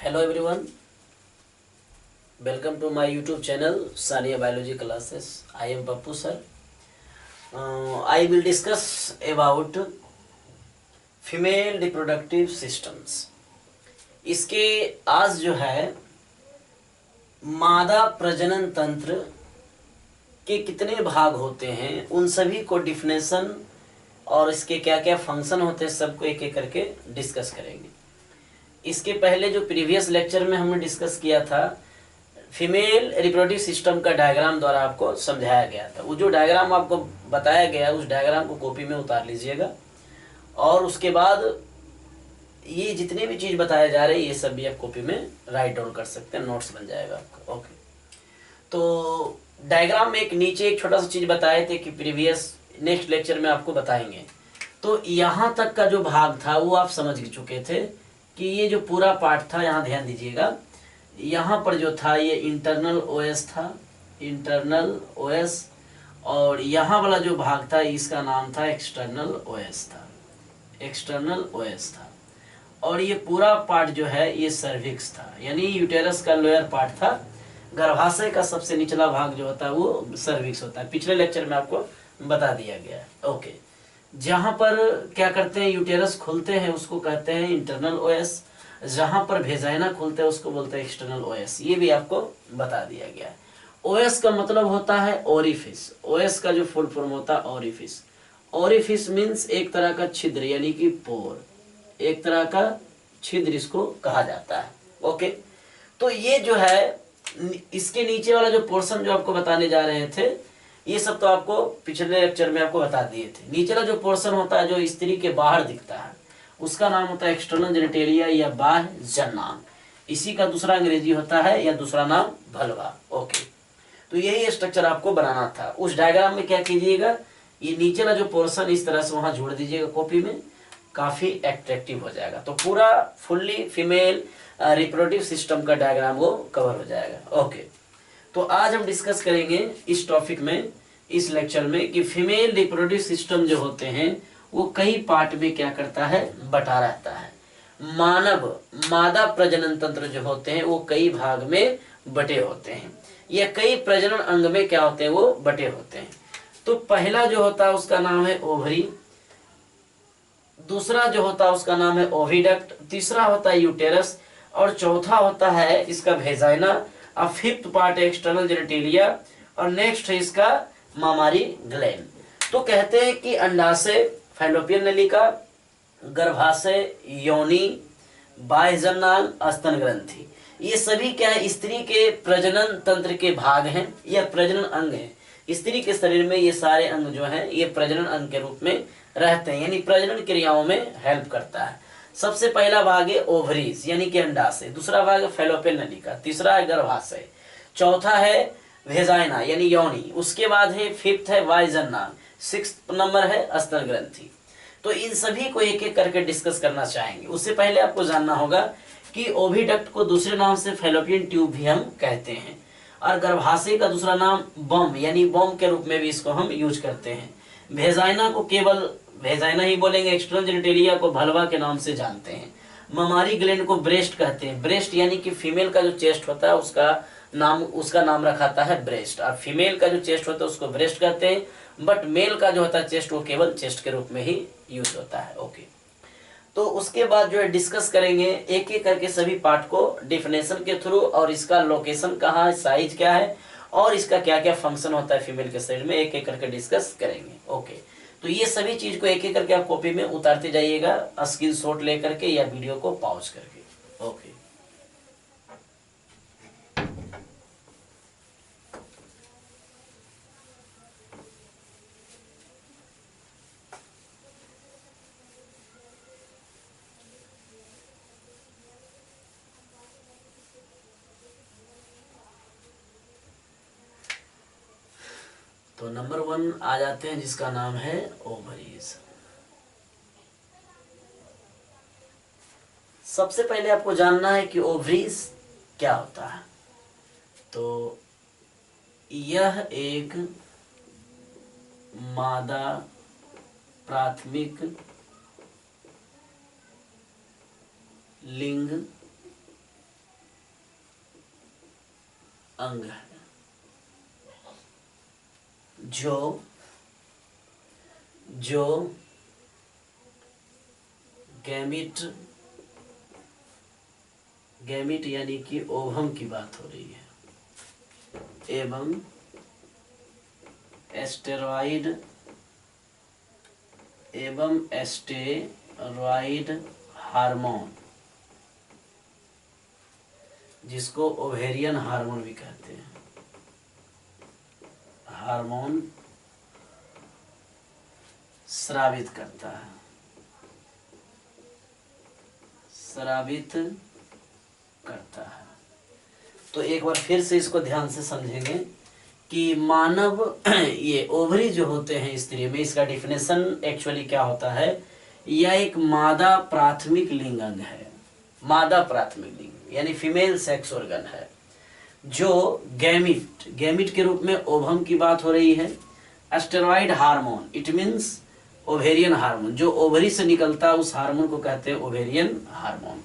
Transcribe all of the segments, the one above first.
Hello everyone, welcome to my YouTube channel Sania Biology Classes. I am Pappu sir. I will discuss about female reproductive systems. इसके आज जो है मादा प्रजनन तंत्र के कितने भाग होते हैं उन सभी को डिफिनेशन और इसके क्या क्या फंक्शन होते हैं सबको एक एक करके डिस्कस करेंगे। इसके पहले जो प्रीवियस लेक्चर में हमने डिस्कस किया था फीमेल रिप्रोडक्टिव सिस्टम का डायग्राम द्वारा आपको समझाया गया था। वो जो डायग्राम आपको बताया गया उस डायग्राम को कॉपी में उतार लीजिएगा और उसके बाद ये जितने भी चीज़ बताया जा रहे हैं ये सब भी आप कॉपी में राइट डाउन कर सकते हैं, नोट्स बन जाएगा आपका। ओके, तो डायग्राम में एक नीचे एक छोटा सा चीज़ बताए थे कि प्रीवियस नेक्स्ट लेक्चर में आपको बताएंगे। तो यहाँ तक का जो भाग था वो आप समझ चुके थे कि ये जो पूरा पार्ट था, यहाँ ध्यान दीजिएगा, यहाँ पर जो था ये इंटरनल ओएस था, इंटरनल ओएस, और यहाँ वाला जो भाग था इसका नाम था एक्सटर्नल ओएस था, एक्सटर्नल ओएस था। और ये पूरा पार्ट जो है ये सर्विक्स था, यानी यूटेरस का लोअर पार्ट था। गर्भाशय का सबसे निचला भाग जो होता है वो सर्विक्स होता है, पिछले लेक्चर में आपको बता दिया गया है। ओके, जहाँ पर क्या करते हैं यूटेरस खुलते हैं उसको कहते हैं इंटरनल ओएस, जहाँ पर वेजाइना खुलते हैं उसको बोलते हैं एक्सटर्नल ओएस, ये भी आपको बता दिया गया है। ओएस का मतलब होता है ओरिफिस, ओएस का जो फुल फॉर्म होता है ओरिफिस। ओरिफिस मीन्स एक तरह का छिद्र यानी कि पोर, एक तरह का छिद्र इसको कहा जाता है। ओके, तो ये जो है इसके नीचे वाला जो पोर्शन जो आपको बताने जा रहे थे ये सब तो आपको पिछले लेक्चर में आपको बता दिए थे। नीचे वाला जो पोर्शन होता है जो स्त्री के बाहर दिखता है उसका नाम होता है एक्सटर्नल जेनिटेलिया या बाह्य जनांग। इसी का दूसरा अंग्रेजी होता है या दूसरा नाम भलवा। ओके, तो यही स्ट्रक्चर आपको बनाना था। उस डायग्राम में क्या कीजिएगा, ये नीचे वाला जो पोर्शन इस तरह से वहां जोड़ दीजिएगा कॉपी में, काफी अट्रैक्टिव हो जाएगा। तो पूरा फुल्ली फीमेल रिप्रोडक्टिव सिस्टम का डायग्राम वो कवर हो जाएगा। ओके, तो आज हम डिस्कस करेंगे इस टॉपिक में, इस लेक्चर में, कि फीमेल रिप्रोडक्टिव सिस्टम जो होते हैं वो कई पार्ट में क्या करता है, बटा रहता है। मानव मादा प्रजनन तंत्र जो होते हैं वो कई भाग में बटे होते हैं, या कई प्रजनन अंग में क्या होते हैं वो बटे होते हैं। तो पहला जो होता है उसका नाम है ओवरी, दूसरा जो होता है उसका नाम है ओविडक्ट, तीसरा होता है यूटेरस, और चौथा होता है इसका वेजाइना, और फिफ्थ पार्ट एक्सटर्नल जेनिटेलिया, और नेक्स्ट है इसका मामारी ग्लैंड। तो कहते हैं कि अंडाशय, फैलोपियन नलिका, गर्भाशय, योनि, बाह्यजनांग, स्तन ग्रंथि, ये सभी क्या है, स्त्री के प्रजनन तंत्र के भाग हैं या प्रजनन अंग हैं। स्त्री के शरीर में ये सारे अंग जो हैं ये प्रजनन अंग के रूप में रहते हैं, यानी प्रजनन क्रियाओं में हेल्प करता है। सबसे पहला भाग है ओवरीज यानी कि अंडाशय, दूसरा भाग है फैलोपियन नलिका, तीसरा है गर्भाशय, चौथा है वेजाइना यानी योनि, उसके बाद है फिफ्थ है वाइजनांग, सिक्स्थ नंबर है स्तन ग्रंथि। तो इन सभी को एक एक करके डिस्कस करना चाहेंगे। उससे पहले आपको जानना होगा कि ओविडक्ट को दूसरे नाम से फैलोपियन ट्यूब भी हम कहते हैं, और गर्भाशय का दूसरा नाम बम यानी बम के रूप में भी इसको हम यूज करते हैं। वेजाइना को केवल वेजाइना ही बोलेंगे, एक्सटर्नल जेनिटेलिया को भलवा के नाम से जानते हैं। ममारी ग्लैंड को ब्रेस्ट कहते हैं, ब्रेस्ट यानी कि फीमेल का जो चेस्ट होता है उसका नाम रखाता है ब्रेस्ट, और फीमेल का जो चेस्ट होता है उसको ब्रेस्ट कहते हैं, बट मेल का जो होता है चेस्ट वो केवल चेस्ट के रूप में ही यूज होता है। ओके, तो उसके बाद जो है डिस्कस करेंगे एक एक करके सभी पार्ट को डिफिनेशन के थ्रू, और इसका लोकेशन कहाँ है, साइज क्या है, और इसका क्या क्या फंक्शन होता है फीमेल के शरीर में, एक एक करके डिस्कस करेंगे। ओके, तो ये सभी चीज को एक एक करके आप कॉपी में उतारते जाइएगा, स्क्रीनशॉट लेकर के या वीडियो को पॉज करके। ओके, तो नंबर 1 आ जाते हैं जिसका नाम है ओवरीज। सबसे पहले आपको जानना है कि ओवरीज क्या होता है। तो यह एक मादा प्राथमिक लिंग अंग है जो गैमिट यानी कि ओवम की बात हो रही है, एवं एस्टेरॉइड हार्मोन, जिसको ओवेरियन हार्मोन भी कहते हैं, हार्मोन स्रावित करता है, तो एक बार फिर से इसको ध्यान से समझेंगे कि मानव ये ओवरी जो होते हैं स्त्री में, इसका डिफिनेशन एक्चुअली क्या होता है, यह एक मादा प्राथमिक लिंग अंग है, मादा प्राथमिक लिंग यानी फीमेल सेक्स ऑर्गन है, जो गैमिट के रूप में ओवम की बात हो रही है, asteroid hormone it means ovarian hormone, जो ओवरी से निकलता है उस हार्मोन को कहते हैं ओवेरियन हार्मोन।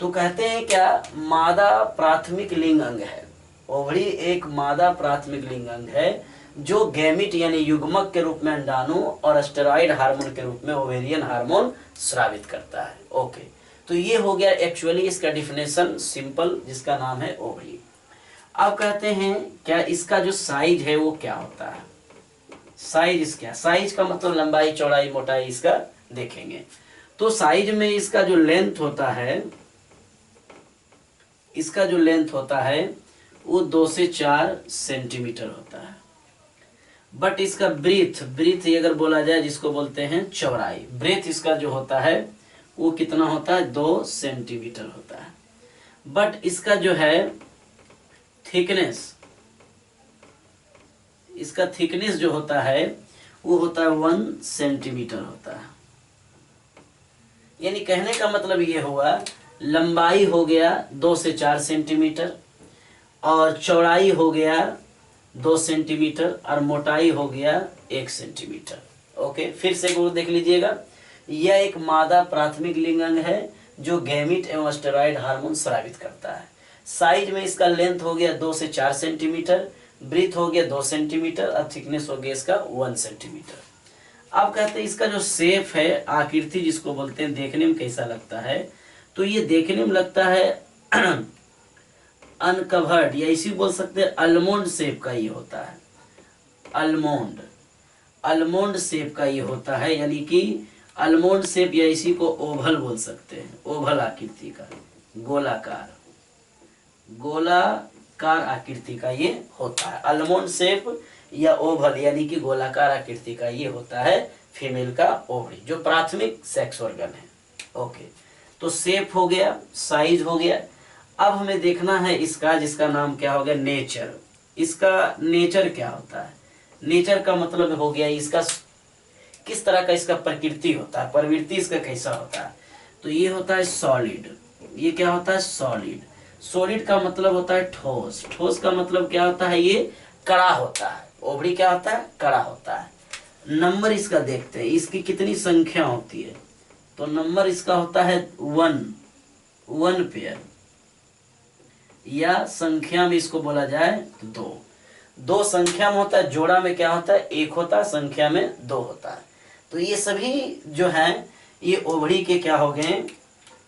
तो कहते हैं क्या, मादा प्राथमिक लिंग अंग है, ओवरी एक मादा प्राथमिक लिंग अंग है जो गैमिट यानी युग्मक के रूप में अंडाणु और एस्टेरॉइड हार्मोन के रूप में ओवेरियन हार्मोन स्रावित करता है। ओके, तो ये हो गया एक्चुअली इसका डिफिनेशन सिंपल, जिसका नाम है ओवरी। अब कहते हैं क्या इसका जो साइज है वो क्या होता है, साइज का मतलब लंबाई चौड़ाई मोटाई इसका देखेंगे। तो साइज में इसका जो लेंथ होता है वो 2 से 4 सेंटीमीटर होता है। बट इसका ब्रीथ अगर बोला जाए जिसको बोलते हैं चौड़ाई, ब्रेथ इसका जो होता है वो कितना होता है, 2 सेंटीमीटर होता है। बट इसका जो है थिकनेस जो होता है वो होता है 1 सेंटीमीटर होता है। यानी कहने का मतलब ये हुआ, लंबाई हो गया 2 से 4 सेंटीमीटर और चौड़ाई हो गया 2 सेंटीमीटर और मोटाई हो गया 1 सेंटीमीटर। ओके, फिर से गुरु देख लीजिएगा, यह एक मादा प्राथमिक लिंग अंग है जो गैमिट एवं एस्टेरॉइड हार्मोन स्रावित करता है। साइज में इसका लेंथ हो गया 2 से 4 सेंटीमीटर, ब्रीथ हो गया 2 सेंटीमीटर और थिकनेस हो गया इसका 1 सेंटीमीटर। अब कहते हैं इसका जो शेप है, आकृति जिसको बोलते हैं, देखने में कैसा लगता है, तो ये देखने में लगता है अनकवर्ड, या इसी बोल सकते हैं अलमोंड शेप का ये होता है, अलमोंड शेप का ये होता है, यानी कि अलमोंड शेप या इसी को ओवल बोल सकते हैं, ओवल आकृति का, गोलाकार आकृति का ये होता है, अलमोंड शेप या ओवल यानी कि गोलाकार आकृति का ये होता है फीमेल का ओवरी, जो प्राथमिक सेक्स ऑर्गन है। ओके, तो शेप हो गया, साइज हो गया। अब हमें देखना है इसका, जिसका नाम क्या हो गया, नेचर। इसका नेचर क्या होता है, नेचर का मतलब हो गया इसका किस तरह का इसका प्रकृति होता है, प्रवृत्ति इसका कैसा होता है। तो ये होता है सॉलिड, ये क्या होता है, सॉलिड का मतलब होता है ठोस का मतलब क्या होता है, ये कड़ा होता है, ओवरी क्या होता है, कड़ा होता है। नंबर इसका देखते हैं, इसकी कितनी संख्या होती है, तो नंबर इसका होता है 1 पेयर, या संख्या में इसको बोला जाए तो 2 संख्या में होता है, जोड़ा में क्या होता है, 1 होता है, संख्या में 2 होता है। तो ये सभी जो है ये ओवरी के क्या हो गए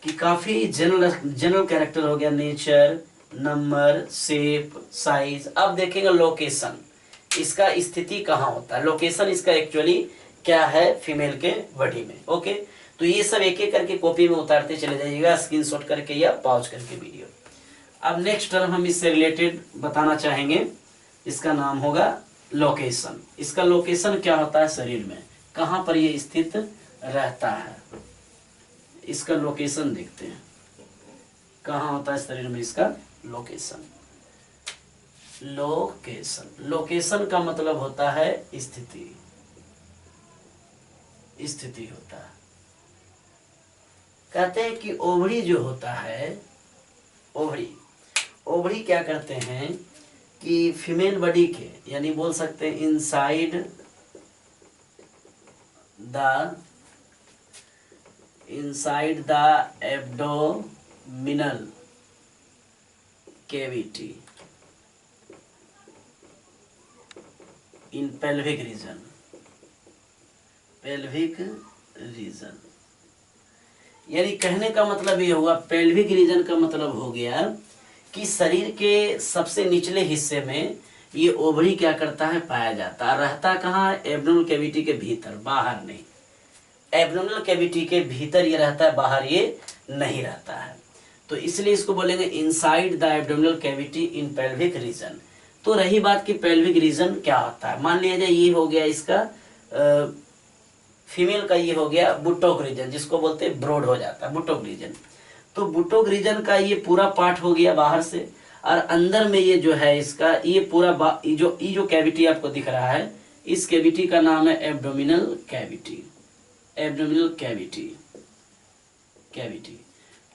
कि काफी जनरल कैरेक्टर हो गया, नेचर, नंबर, शेप, साइज। अब देखेंगे लोकेशन, इसका स्थिति कहाँ होता है, लोकेशन इसका एक्चुअली क्या है फीमेल के बॉडी में। ओके, तो ये सब एक एक करके कॉपी में उतारते चले जाइएगा, स्क्रीनशॉट करके या पॉज करके वीडियो। अब नेक्स्ट टर्म हम इससे रिलेटेड बताना चाहेंगे, इसका नाम होगा लोकेशन। इसका लोकेशन क्या होता है शरीर में, कहाँ पर ये स्थित रहता है, इसका लोकेशन देखते हैं, कहाँ होता है शरीर में इसका लोकेशन। लोकेशन का मतलब होता है स्थिति होता है। कहते हैं कि ओवरी जो होता है, ओवरी क्या करते हैं कि फीमेल बॉडी के, यानी बोल सकते हैं inside the abdominal cavity, in pelvic region, pelvic region, यानी कहने का मतलब ये हुआ, पेल्विक रीजन का मतलब हो गया कि शरीर के सबसे निचले हिस्से में ये ओवरी क्या करता है, पाया जाता है। रहता कहाँ है, एब्डोमिनल कैविटी के भीतर, बाहर नहीं। एब्डोमिनल कैविटी के भीतर ये रहता है, बाहर ये नहीं रहता है। तो इसलिए इसको बोलेंगे inside the abdominal cavity in pelvic region. तो रही बात कि पेल्विक रीजन क्या होता है, मान लिया जाए ये हो गया इसका फीमेल का, ये हो गया बुटोक रीजन, जिसको बोलते हैं ब्रॉड हो जाता है बुटोक रीजन। तो बुटोक रीजन का ये पूरा पार्ट हो गया बाहर से, और अंदर में ये जो है इसका ये पूरा ये जो कैविटी आपको दिख रहा है, इस कैविटी का नाम है abdominal cavity, abdominal cavity, cavity.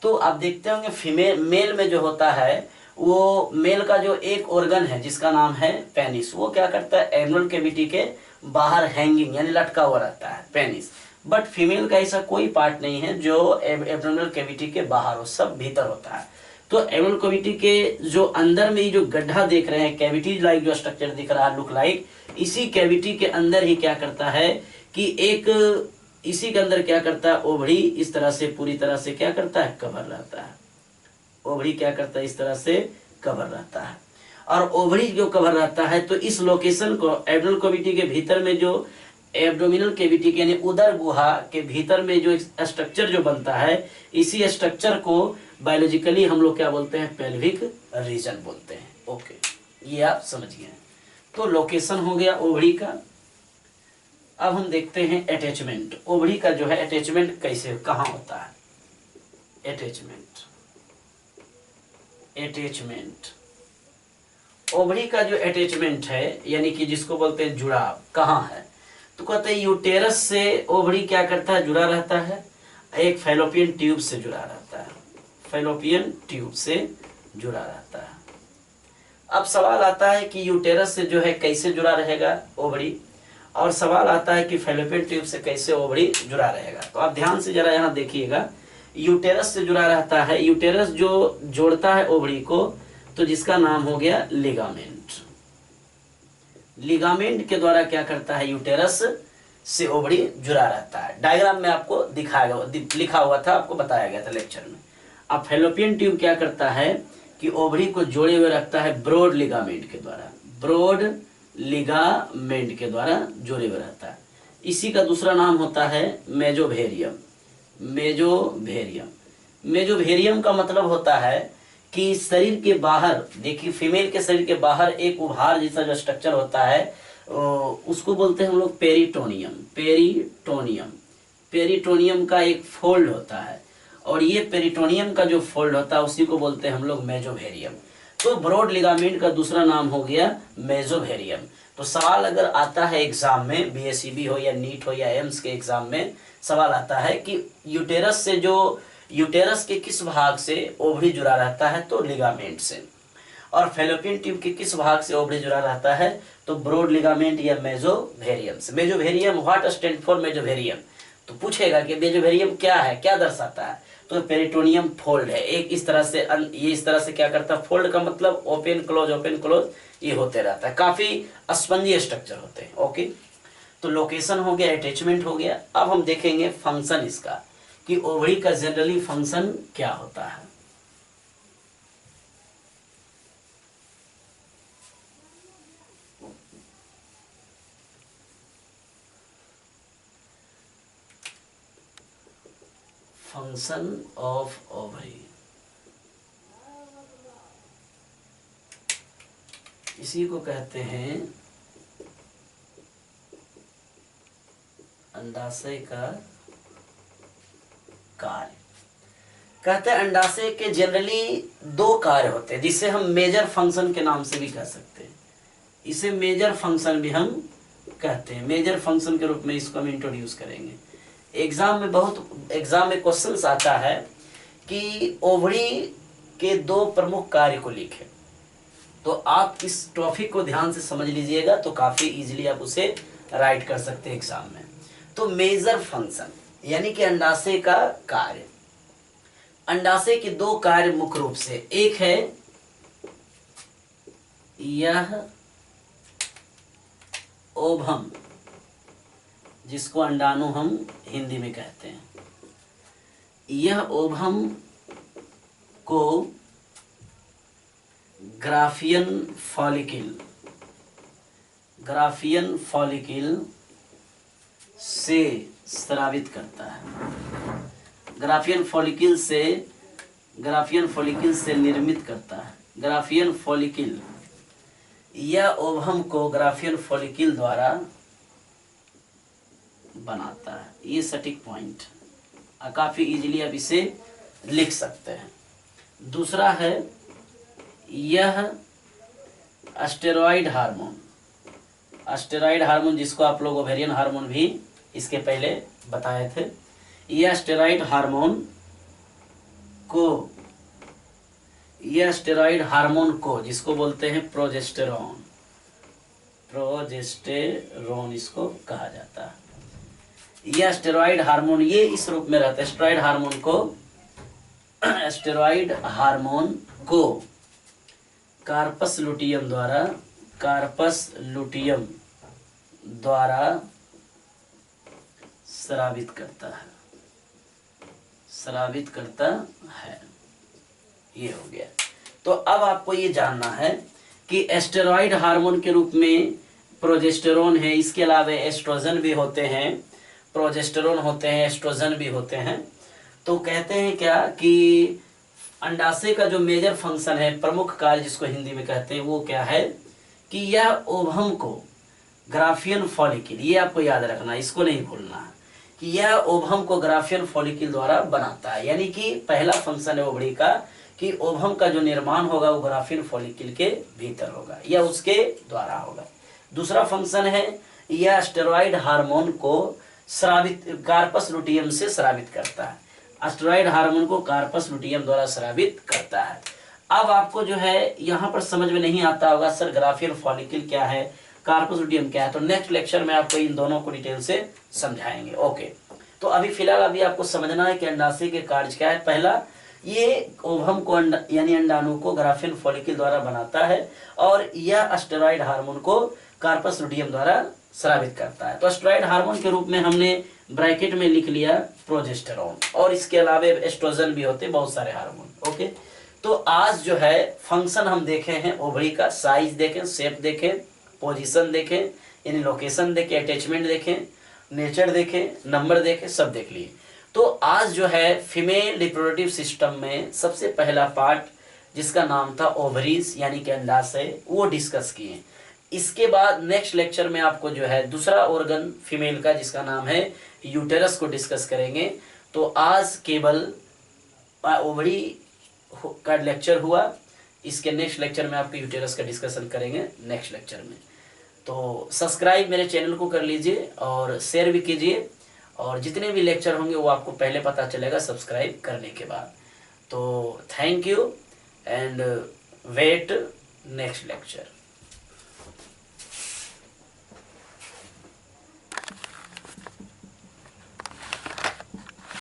तो आप देखते होंगे फीमेल मेल में जो होता है, वो मेल का जो एक ऑर्गन है जिसका नाम है पेनिस, वो क्या करता है, एब्डोमिनल कैविटी के बाहर हैंगिंग यानी लटका हुआ रहता है, पेनिस। बट फीमेल का ऐसा कोई पार्ट नहीं है जो एब्डोमिनल कैविटी के बाहर हो, सब भीतर होता है। तो एब्डोमिनल कैविटी के जो अंदर में ये जो गड्ढा देख रहे हैं, कैविटी लाइक जो स्ट्रक्चर दिख रहा है, लुक लाइक, इसी कैविटी के अंदर ही क्या करता है कि इसी के अंदर क्या करता है, ओवरी इस तरह से पूरी तरह से क्या करता है, कवर रहता है। ओवरी क्या करता है, इस तरह से कवर रहता है। और ओवरी जो कवर रहता है, तो इस लोकेशन को एब्डोमिनल कैविटी के भीतर में जो एब्डोमिनल कैविटी के यानी उदर गुहा के भीतर में जो स्ट्रक्चर जो बनता है, इसी स्ट्रक्चर को बायोलॉजिकली हम लोग क्या बोलते हैं, पेल्विक रीजन बोलते हैं। ओके, ये आप समझ गए। तो लोकेशन हो गया ओवरी का। अब हम देखते हैं अटैचमेंट, ओवरी का जो है अटैचमेंट कैसे कहाँ होता है। अटैचमेंट, अटैचमेंट, ओवरी का जो अटैचमेंट है यानी कि जिसको बोलते हैं जुड़ाव, कहाँ है, तो कहते हैं यूटेरस से ओवरी क्या करता है, जुड़ा रहता है, एक फैलोपियन ट्यूब से जुड़ा रहता है, फैलोपियन ट्यूब से जुड़ा रहता है। अब सवाल आता है कि यूटेरस से जो है कैसे जुड़ा रहेगा ओवरी, और सवाल आता है कि फैलोपियन ट्यूब से कैसे ओवरी जुड़ा रहेगा। तो आप ध्यान से जरा यहाँ देखिएगा, यूटेरस से जुड़ा रहता है, यूटेरस जो जोड़ता है ओवरी को, तो जिसका नाम हो गया लिगामेंट। लिगामेंट के द्वारा क्या करता है, यूटेरस से ओवरी जुड़ा रहता है। डायग्राम में आपको दिखाया लिखा हुआ था, आपको बताया गया था लेक्चर में। अब फैलोपियन ट्यूब क्या करता है कि ओवरी को जोड़े हुए रखता है ब्रॉड लिगामेंट के द्वारा, ब्रॉड लिगामेंट के द्वारा जोड़े हुए रहता है। इसी का दूसरा नाम होता है मेजोवेरियम, मेजोवेरियम। मेजोवेरियम का मतलब होता है कि शरीर के बाहर, देखिए फीमेल के शरीर के बाहर एक उभार जैसा जो स्ट्रक्चर होता है, उसको बोलते हैं हम लोग पेरिटोनियम, पेरिटोनियम। पेरिटोनियम का एक फोल्ड होता है, और ये पेरिटोनियम का जो फोल्ड होता है उसी को बोलते हैं हम लोग मेजोवेरियम। तो ब्रॉड लिगामेंट का दूसरा नाम हो गया मेजोवेरियम। तो सवाल अगर आता है एग्जाम में, बीएसईबी हो या नीट हो या एम्स के एग्जाम में, सवाल आता है कि यूटेरस से जो यूटेरस के किस भाग से ओवरी जुड़ा रहता है, तो लिगामेंट से, और फैलोपियन ट्यूब के किस भाग से ओवरी जुड़ा रहता है, तो ब्रॉड लिगामेंट या मेजोवेरियम से। मेजोवेरियम, व्हाट स्टैंड फॉर मेजोवेरियम, तो पूछेगा कि मेजोवेरियम क्या है, क्या दर्शाता है, तो पेरिटोनियम फोल्ड है एक इस तरह से, ये इस तरह से क्या करता है, फोल्ड का मतलब ओपन क्लोज ये होते रहता है, काफी स्पंजी स्ट्रक्चर होते हैं। ओके, तो लोकेशन हो गया, अटैचमेंट हो गया। अब हम देखेंगे फंक्शन इसका कि ओवरी का जनरली फंक्शन क्या होता है। फंक्शन ऑफ ओवरी, इसी को कहते हैं अंडाशय का कार्य। कहते हैं अंडाशय के जनरली दो कार्य होते हैं, जिसे हम मेजर फंक्शन के नाम से भी कह सकते हैं। इसे मेजर फंक्शन भी हम कहते हैं, मेजर फंक्शन के रूप में इसको हम इंट्रोड्यूस करेंगे। एग्जाम में क्वेश्चन आता है कि ओवरी के दो प्रमुख कार्य को लिखें। तो आप इस टॉपिक को ध्यान से समझ लीजिएगा, तो काफी इजीली आप उसे राइट कर सकते हैं एग्जाम में। तो मेजर फंक्शन यानी कि अंडाशय का कार्य। अंडाशय के दो कार्य मुख्य रूप से, एक है यह ओभम, जिसको अंडाणु हम हिंदी में कहते हैं, यह ओभम को ग्राफियन फॉलिकल से स्रावित करता है, ग्राफियन फॉलिकल से निर्मित करता है। ग्राफियन फॉलिकल, यह ओभम को ग्राफियन फॉलिकल द्वारा बनाता है। ये सटीक पॉइंट, काफी इजीली आप इसे लिख सकते हैं। दूसरा है यह स्टेरॉइड हार्मोन, जिसको आप लोग ओवेरियन हार्मोन भी इसके पहले बताए थे। यह स्टेरॉइड हार्मोन को जिसको बोलते हैं प्रोजेस्टेरॉन इसको कहा जाता है। यह स्टेरॉइड हार्मोन ये इस रूप में रहता है। स्टेरॉइड हार्मोन को कार्पस लुटियम द्वारा स्रावित करता है। ये हो गया। तो अब आपको ये जानना है कि स्टेरॉइड हार्मोन के रूप में प्रोजेस्टेरोन है, इसके अलावा एस्ट्रोजन भी होते हैं, प्रोजेस्टेरोन होते हैं, एस्ट्रोजन भी होते हैं। तो कहते हैं क्या कि अंडाशय का जो मेजर फंक्शन है, प्रमुख कार्य जिसको हिंदी में कहते हैं, वो क्या है कि यह ओभम को ग्राफियन फॉलिकल, ये आपको याद रखना, इसको नहीं भूलना है कि यह ओभम को ग्राफियन फॉलिकल द्वारा बनाता है। यानी कि पहला फंक्शन है ओवरी का कि ओभम का जो निर्माण होगा वो ग्राफियन फॉलिकल के भीतर होगा या उसके द्वारा होगा। दूसरा फंक्शन है यह स्टेरॉइड हार्मोन को कार्पस लुटियम से स्रावित करता है। स्टेरॉइड हार्मोन को कार्पस लुटियम द्वारा स्रावित करता है। अब आपको जो है यहाँ पर समझ में नहीं आता होगा सर ग्राफियन फॉलिकल क्या है, कार्पस लुटियम क्या है, तो नेक्स्ट लेक्चर में आपको इन दोनों को डिटेल से समझाएंगे। ओके, तो अभी फिलहाल आपको समझना है कि अंडाशय के कार्य क्या है। पहला, ये ओभम को यानी अंडाणु को ग्राफियन फॉलिकल द्वारा बनाता है और यह स्टेरॉइड हार्मोन को कार्पस लुटियम द्वारा स्रावित करता है। तो स्टेरॉइड हार्मोन के रूप में हमने ब्रैकेट में लिख लिया प्रोजेस्टेरोन, और इसके अलावा एस्ट्रोजन भी होते, बहुत सारे हार्मोन। ओके, तो आज जो है फंक्शन हम देखे हैं ओवरी का, साइज देखें, शेप देखें, पोजीशन देखें, यानी लोकेशन देखें, अटैचमेंट देखें, नेचर देखें, नंबर देखें, सब देख लिए। तो आज जो है फीमेल रिप्रोडक्टिव सिस्टम में सबसे पहला पार्ट जिसका नाम था ओवरीज यानी कि अंडाशय, वो डिस्कस किए। इसके बाद नेक्स्ट लेक्चर में आपको जो है दूसरा ऑर्गन फीमेल का जिसका नाम है यूटेरस को डिस्कस करेंगे। तो आज केवल ओवरी का लेक्चर हुआ, इसके नेक्स्ट लेक्चर में आपको यूटेरस का डिस्कशन करेंगे नेक्स्ट लेक्चर में। तो सब्सक्राइब मेरे चैनल को कर लीजिए और शेयर भी कीजिए, और जितने भी लेक्चर होंगे वो आपको पहले पता चलेगा सब्सक्राइब करने के बाद। तो thank you and wait next lecture.